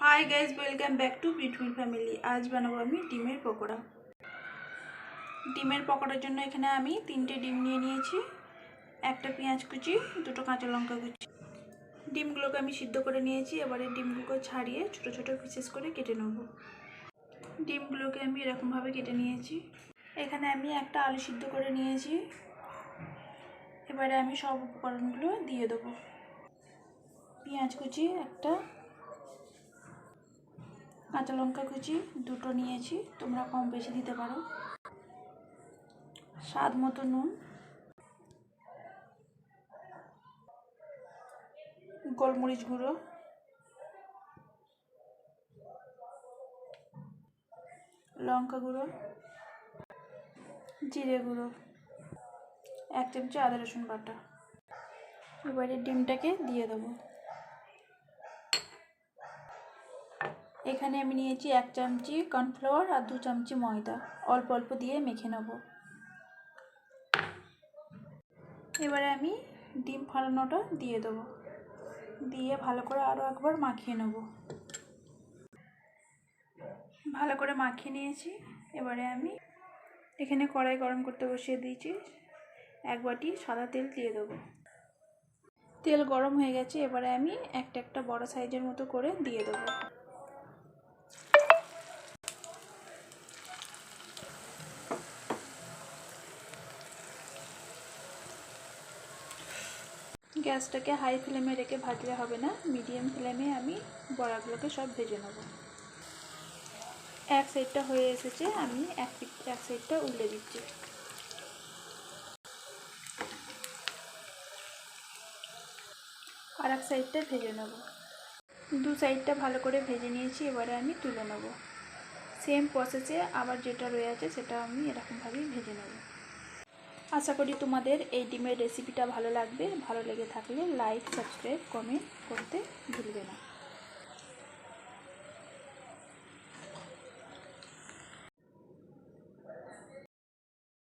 Hi guys, welcome back to beautiful family. आज बनाबो আমি ডিমের পকোড়া। ডিমের পকোড়ার জন্য এখানে আমি 3টে ডিম নিয়ে নিয়েছি, একটা পেঁয়াজ কুচি, দুটো কাঁচা লঙ্কা কুচি। ডিমগুলোকে আমি সিদ্ধ করে নিয়েছি। এবারে ডিমগুলোকে ছাড়িয়ে ছোট ছোট পিসেস করে কেটে নেব। ডিমগুলোকে আমি এরকম ভাবে কেটে নিয়েছি। এখানে আমি একটা আলু সিদ্ধ করে নিয়েছি। এবারে আমি সব উপকরণগুলো দিয়ে দেব। পেঁয়াজ কুচি একটা, কাঁচা লঙ্কা কুচি দুটো নিয়েছি, তোমরা কম বেশি দিতে পারো। স্বাদ মতো নুন, গোলমরিচ গুঁড়ো, লঙ্কা গুঁড়ো, জিরে গুঁড়ো, 1 চামচ আদা রসুন বাটা। এবারে ডিমটাকে দিয়ে দেবো। এখানে আমি নিয়েছি 1 চামচ কর্নফ্লাওয়ার আর 2 চামচ ময়দা, অল্প অল্প দিয়ে মেখে নেব। এবারে আমি ডিম ফাটানোটা দিয়ে দেবো, দিয়ে ভালো করে আরও একবার মাখিয়ে নেব। ভালো করে মাখিয়ে নিয়েছি। এবারে আমি এখানে কড়াই গরম করতে বসিয়ে দিয়েছি, 1 বাটি সাদা তেল দিয়ে দেবো। তেল গরম হয়ে গেছে। এবারে আমি একটা একটা বড় সাইজের মতো করে দিয়ে দেবো। গ্যাসটাকে হাই ফ্লেমে রেখে ভাজলে হবে না, মিডিয়াম ফ্লেমে আমি বড়াগুলোকে সব ভেজে নেব। এক সাইডটা হয়ে এসেছে, আমি এক সাইডটা উল্টে দিচ্ছি। আর এক সাইডটা ভেজে নেব। দু সাইডটা ভালো করে ভেজে নিয়েছি। এবারে আমি তুলে নেব। সেম প্রসেসে আবার যেটা রয়ে আছে সেটা আমি এরকমভাবেই ভেজে নেব। আশা করি তোমাদের এই ডিমের রেসিপিটা ভালো লাগবে। ভালো লেগে থাকলে লাইক, সাবস্ক্রাইব, কমেন্ট করতে ভুলবে না।